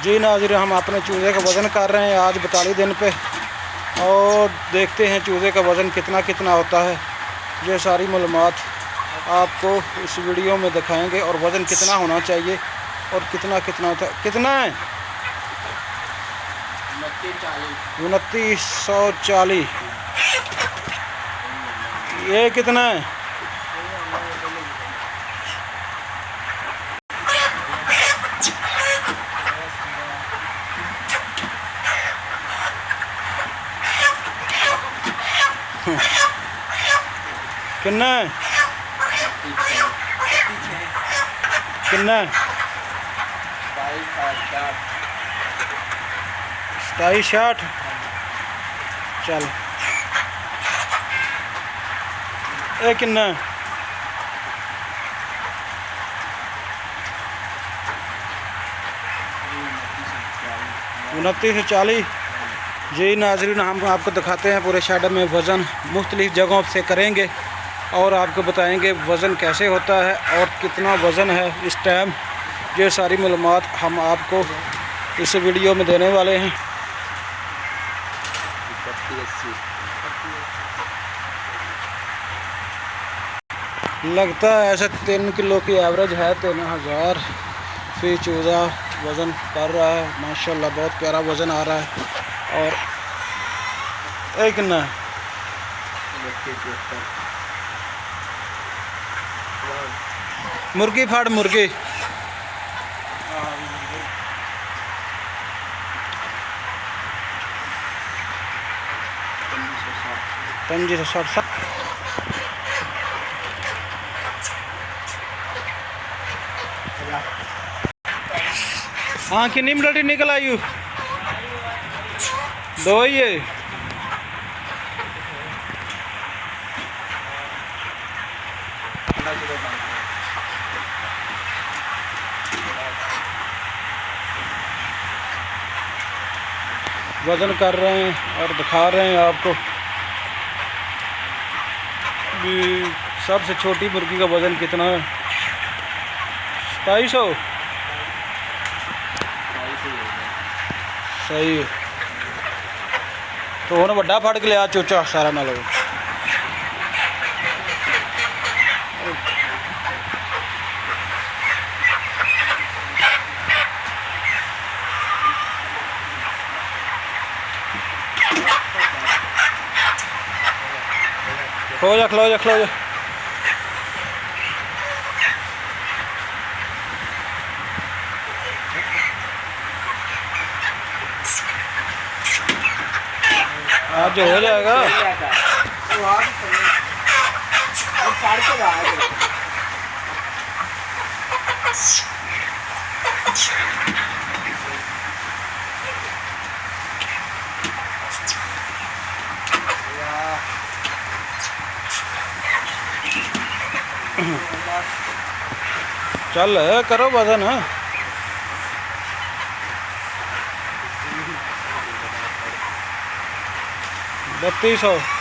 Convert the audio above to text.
जी नाज़रीन, हम अपने चूज़े का वज़न कर रहे हैं आज 42 दिन पे, और देखते हैं चूज़े का वज़न कितना कितना होता है। ये सारी मालूमात आपको इस वीडियो में दिखाएंगे, और वज़न कितना होना चाहिए और कितना कितना होता है। कितना है? 2940। ये कितना है? कितना है? कितना है? 2760। चल, ये कितना है? 2940। जी नाज़रीन, हम आपको दिखाते हैं पूरे शेड में वज़न मुख्तलिफ़ जगहों से करेंगे और आपको बताएंगे वज़न कैसे होता है और कितना वज़न है इस टाइम। ये सारी मालूमात हम आपको इस वीडियो में देने वाले हैं। लगता है ऐसे 3 किलो की एवरेज है। 3000 फी चूज़ा वज़न कर रहा है। माशाल्लाह बहुत प्यारा वज़न आ रहा है। और एक ना मुर्गी फाड़ मुर्गी 560। हाँ, कितनी मिनट निकल आई? 2 ही है। वज़न कर रहे हैं और दिखा रहे हैं आपको भी सबसे छोटी मुर्गी का वज़न कितना है। 2700। सही है। तो उन्हें बड़ा फड़ के लिया चोचा सारा ना लोग। खलो जा खलो जा खलो जा। आज हो जाएगा। चल करो वजन। 3200।